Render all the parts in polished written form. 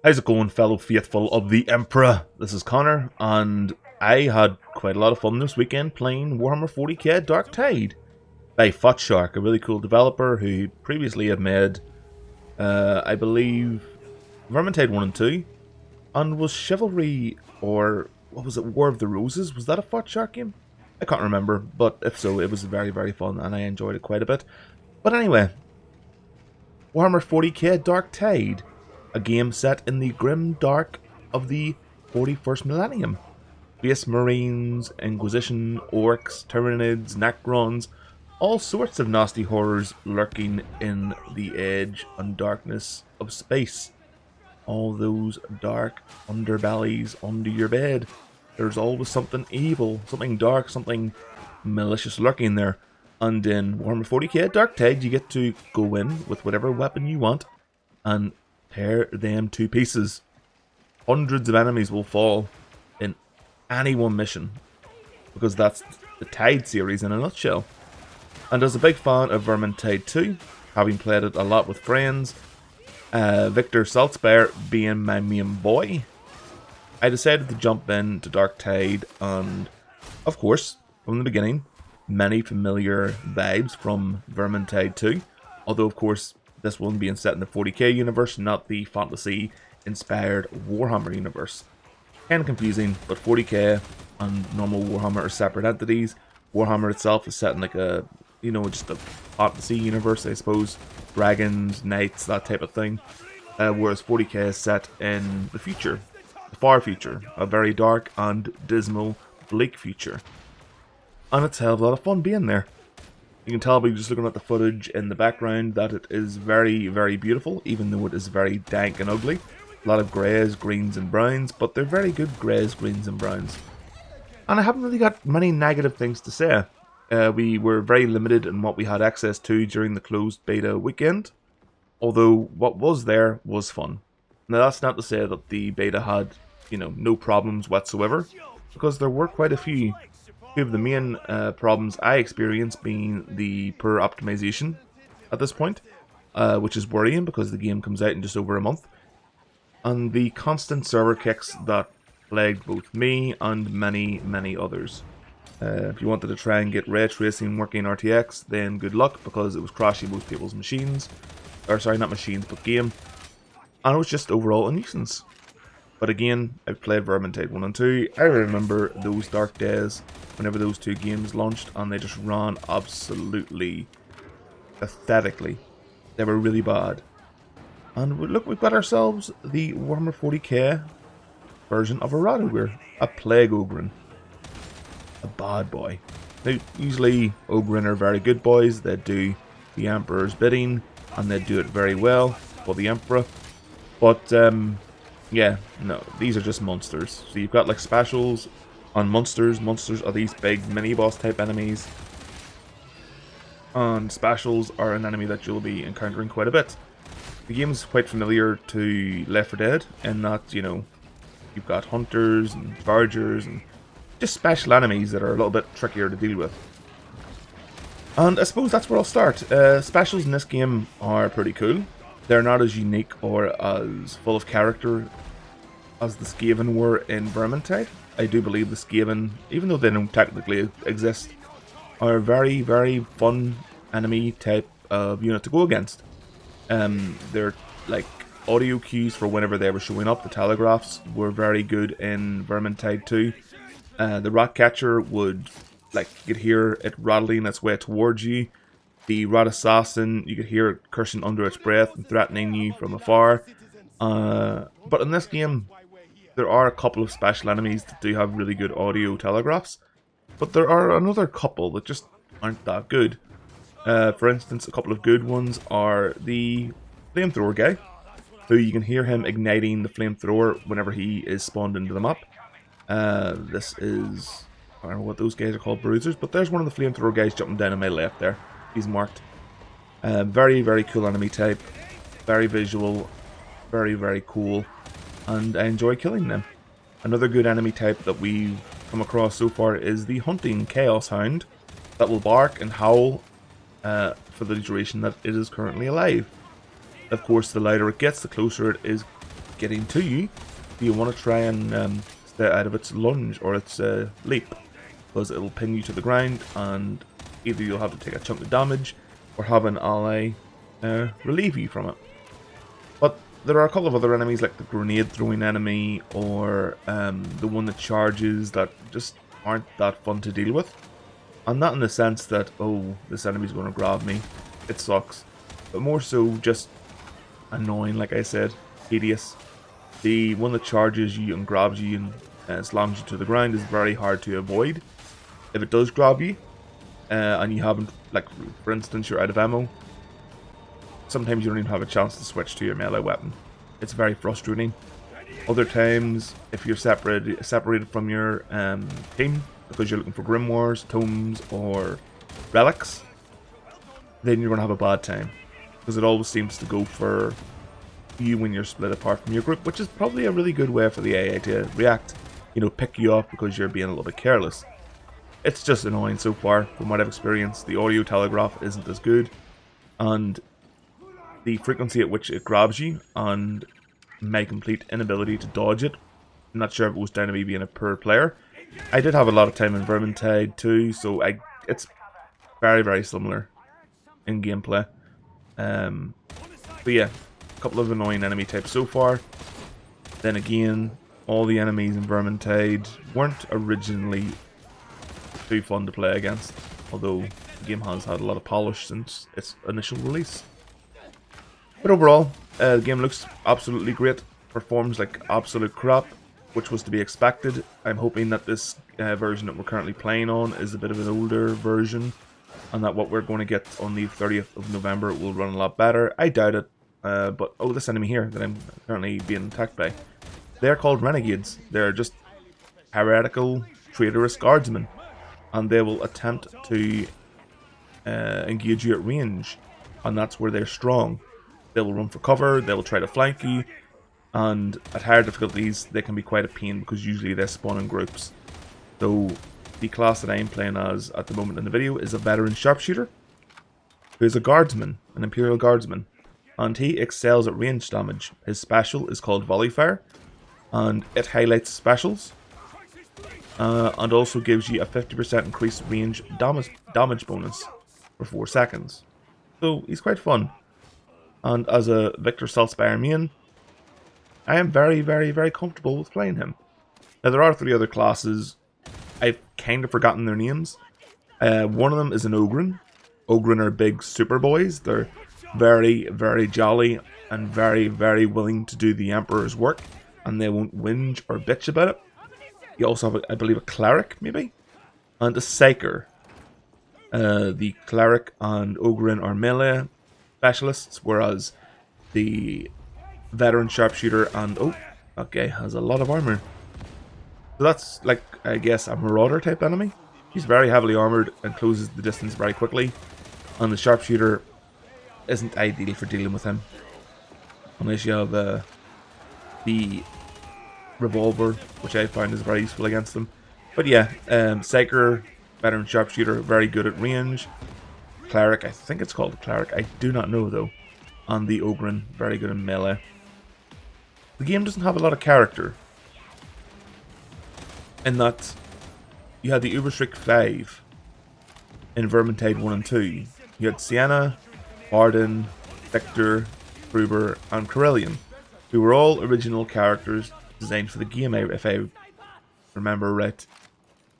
How's it going, fellow faithful of the Emperor? This is Connor, and I had quite a lot of fun this weekend playing Warhammer 40k Darktide by Futshark, a really cool developer who previously had made, I believe, Vermintide 1 and 2, and was Chivalry, or what was it, War of the Roses? Was that a Futshark game? I can't remember, but if so, it was very, very fun, and I enjoyed it quite a bit. But anyway, Warhammer 40k Darktide, a game set in the grim dark of the 41st millennium. Space Marines, Inquisition, Orcs, Tyranids, Necrons, all sorts of nasty horrors lurking in the edge and darkness of space. All those dark underbellies under your bed. There's always something evil, something dark, something malicious lurking there. And in Warhammer 40k Darktide, you get to go in with whatever weapon you want and tear them to pieces. Hundreds of enemies will fall in any one mission, because that's the Tide series in a nutshell. And as a big fan of Vermintide 2, having played it a lot with friends, Victor Saltzberg being my main boy, I decided to jump into Darktide, and of course, from the beginning, many familiar vibes from Vermintide 2, although of course this one being set in the 40k universe, not the fantasy-inspired Warhammer universe. Kinda confusing, but 40k and normal Warhammer are separate entities. Warhammer itself is set in like a, just a fantasy universe, I suppose. Dragons, knights, that type of thing. Whereas 40k is set in the future. The far future. A very dark and dismal, bleak future. And it's a hell of a lot of fun being there. You can tell by just looking at the footage in the background that it is very, very beautiful, even though it is very dank and ugly. A lot of greys, greens and browns, but they're very good greys, greens and browns. And I haven't really got many negative things to say. We were very limited in what we had access to during the closed beta weekend, although what was there was fun. Now that's not to say that the beta had, no problems whatsoever, because there were quite a few. Two of the main problems I experienced being the poor optimization at this point, which is worrying because the game comes out in just over a month, and the constant server kicks that plagued both me and many, many others. If you wanted to try and get ray tracing working RTX, then good luck, because it was crashing most people's machines. Or sorry, not machines, but game. And it was just overall a nuisance. But again, I've played Vermintide 1 and 2. I remember those dark days whenever those two games launched, and they just ran absolutely pathetically. They were really bad. And look, we've got ourselves the Warhammer 40k version of a Rat Ogre, a Plague Ogre. A bad boy. Now, usually Ogre are very good boys. They do the Emperor's bidding, and they do it very well for the Emperor. But, yeah, no, these are just monsters. So you've got like specials on monsters. Monsters are these big mini-boss type enemies. And specials are an enemy that you'll be encountering quite a bit. The game is quite familiar to Left 4 Dead in that, you've got hunters and foragers and just special enemies that are a little bit trickier to deal with. And I suppose that's where I'll start. Specials in this game are pretty cool. They're not as unique or as full of character as the Skaven were in Vermintide. I do believe the Skaven, even though they don't technically exist, are a very, very fun enemy type of unit to go against. They're like audio cues for whenever they were showing up. The telegraphs were very good in Vermintide 2. The rat catcher would, you could hear it rattling its way towards you. The rat assassin, you could hear it cursing under its breath and threatening you from afar. But in this game, there are a couple of special enemies that do have really good audio telegraphs. But there are another couple that just aren't that good. For instance, a couple of good ones are the flamethrower guy, who you can hear him igniting the flamethrower whenever he is spawned into the map. This is, I don't know what those guys are called, bruisers, but there's one of the flamethrower guys jumping down on my left there. He's marked. Very, very cool enemy type. Very visual. Very, very cool. And I enjoy killing them. Another good enemy type that we've come across so far is the hunting Chaos Hound that will bark and howl for the duration that it is currently alive. Of course, the louder it gets, the closer it is getting to you, you want to try and stay out of its lunge or its leap, because it'll pin you to the ground, and either you'll have to take a chunk of damage or have an ally relieve you from it. But there are a couple of other enemies, like the grenade throwing enemy or the one that charges, that just aren't that fun to deal with. And not in the sense that, oh, this enemy's going to grab me, it sucks, but more so just annoying, like I said, tedious. The one that charges you and grabs you and slams you to the ground is very hard to avoid. If it does grab you, and you haven't, like for instance, you're out of ammo, sometimes you don't even have a chance to switch to your melee weapon. It's very frustrating. Other times, if you're separated from your team because you're looking for grimoires, tomes, or relics, then you're going to have a bad time, because it always seems to go for you when you're split apart from your group, which is probably a really good way for the AI to react. You know, pick you off because you're being a little bit careless. It's just annoying so far from what I've experienced. The audio telegraph isn't as good, and the frequency at which it grabs you and my complete inability to dodge it. I'm not sure if it was down to me being a poor player. I did have a lot of time in Vermintide too, so it's very, very similar in gameplay. But yeah, a couple of annoying enemy types so far. Then again, all the enemies in Vermintide weren't originally too fun to play against, although the game has had a lot of polish since its initial release. But overall, the game looks absolutely great, performs like absolute crap, which was to be expected. I'm hoping that this version that we're currently playing on is a bit of an older version, and that what we're going to get on the 30th of November will run a lot better. I doubt it, but oh, this enemy here that I'm currently being attacked by, they're called renegades. They're just heretical, traitorous guardsmen, and they will attempt to engage you at range, and that's where they're strong. They will run for cover, they will try to flank you, and at higher difficulties they can be quite a pain because usually they spawn in groups. So the class that I'm playing as at the moment in the video is a veteran sharpshooter, who is a guardsman, an Imperial guardsman, and he excels at range damage. His special is called Volley Fire, and it highlights specials, and also gives you a 50% increased range damage bonus for 4 seconds. So he's quite fun. And as a Victor Saltzpyre main, I am very, very, very comfortable with playing him. Now there are 3 other classes. I've kind of forgotten their names. One of them is an Ogryn. Ogryn are big super boys. They're very, very jolly and very, very willing to do the Emperor's work, and they won't whinge or bitch about it. You also have, I believe, a Cleric, maybe? And a Psyker. The Cleric and Ogryn are melee specialists, whereas the veteran sharpshooter and that guy has a lot of armor. So that's like, I guess, a marauder type enemy. He's very heavily armored and closes the distance very quickly, and the sharpshooter isn't ideal for dealing with him unless you have the revolver, which I find is very useful against them. But yeah, Psyker, veteran sharpshooter, very good at range. Cleric, I think it's called Cleric, I do not know though. And the Ogryn, very good in melee. The game doesn't have a lot of character, in that you had the Uberstrick 5 in Vermintide 1 and 2. You had Sienna, Arden, Victor, Gruber, and Corellian, who were all original characters designed for the game, if I remember right.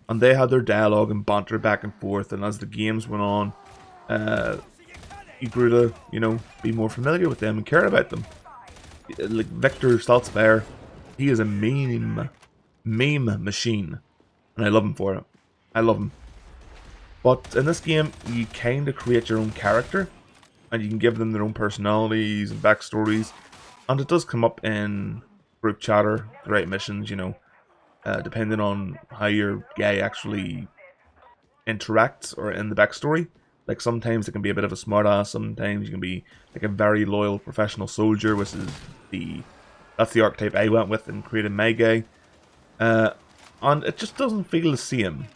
And they had their dialogue and banter back and forth, and as the games went on, you grew to, you know, be more familiar with them and care about them. Like Victor Saltzpyre, he is a meme machine, and I love him for it. I love him. But in this game, you kind of create your own character, and you can give them their own personalities and backstories, and it does come up in group chatter, the right missions, you know, depending on how your guy actually interacts or in the backstory. Like sometimes it can be a bit of a smartass, sometimes you can be like a very loyal professional soldier, which is that's the archetype I went with and created my guy. And it just doesn't feel the same.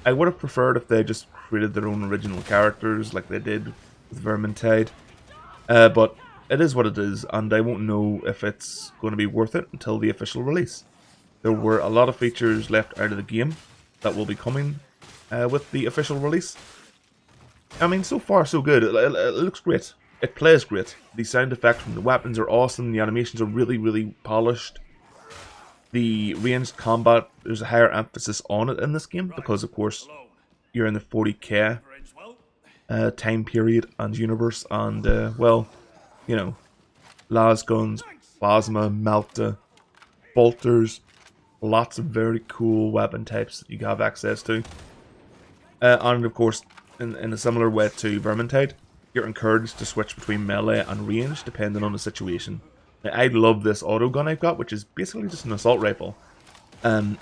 I would have preferred if they just created their own original characters like they did with Vermintide. But it is what it is, and I won't know if it's going to be worth it until the official release. There were a lot of features left out of the game that will be coming with the official release. I mean, so far so good. It looks great. It plays great. The sound effects from the weapons are awesome. The animations are really, really polished. The ranged combat, there's a higher emphasis on it in this game because, of course, you're in the 40k time period and universe, and, well, you know, las guns, plasma, melta, bolters, lots of very cool weapon types that you have access to. And, of course, in a similar way to Vermintide, you're encouraged to switch between melee and range depending on the situation. Now, I love this auto gun I've got, which is basically just an assault rifle. And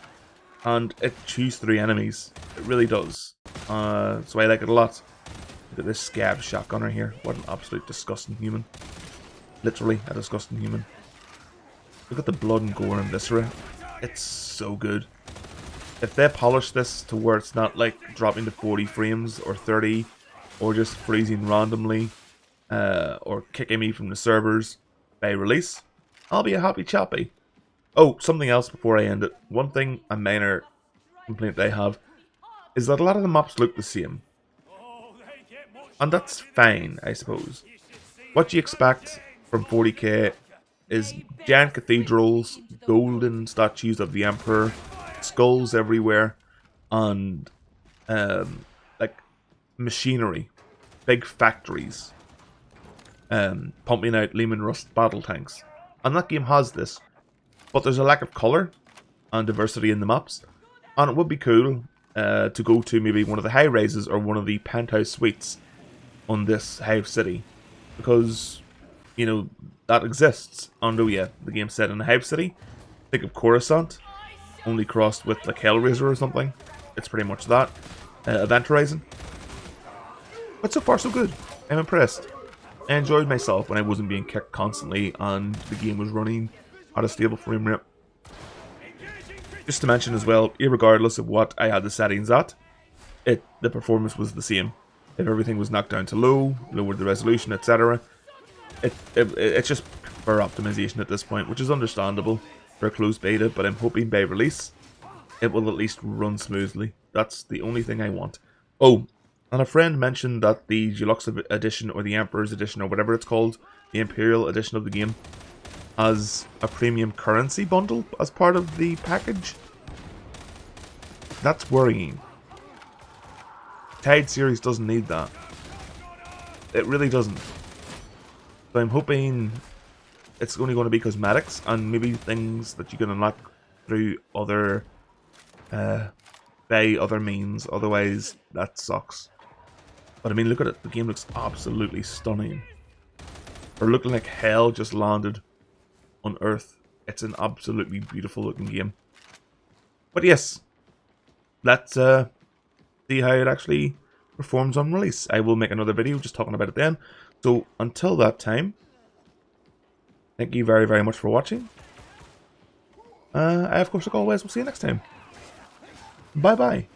it shoots 3 enemies. It really does. So I like it a lot. Look at this scab shotgunner here. What an absolute disgusting human. Literally a disgusting human. Look at the blood and gore and viscera. It's so good. If they polish this to where it's not like dropping to 40 frames or 30 or just freezing randomly or kicking me from the servers by release, I'll be a happy chappy. Oh, something else before I end it. One thing, a minor complaint I have, is that a lot of the maps look the same. And that's fine, I suppose. What you expect from 40k is giant cathedrals, golden statues of the Emperor, skulls everywhere, and like machinery, big factories, pumping out Lehman Rust battle tanks. And that game has this, but there's a lack of colour and diversity in the maps, and it would be cool to go to maybe one of the high rises or one of the penthouse suites on this Hive City, because, you know, that exists. And oh yeah, the game's set in a Hive City. Think of Coruscant, only crossed with like Hellraiser or something. It's pretty much that. Event Horizon. But so far so good. I'm impressed. I enjoyed myself when I wasn't being kicked constantly and the game was running at a stable frame rate. Just to mention as well, irregardless of what I had the settings at, the performance was the same. If everything was knocked down to low, lowered the resolution, etc. It's just for optimization at this point, which is understandable for a closed beta, but I'm hoping by release it will at least run smoothly. That's the only thing I want. Oh, and a friend mentioned that the Deluxe Edition, or the Emperor's Edition, or whatever it's called, the Imperial Edition of the game, has a premium currency bundle as part of the package. That's worrying. Tide series doesn't need that. It really doesn't. So I'm hoping it's only going to be cosmetics and maybe things that you can unlock through other by other means. Otherwise, that sucks. But I mean, look at it. The game looks absolutely stunning. Or looking like hell just landed on Earth. It's an absolutely beautiful looking game. But yes, let's see how it actually performs on release. I will make another video just talking about it then. So until that time, thank you very, very much for watching. I, of course, like always, will see you next time. Bye-bye.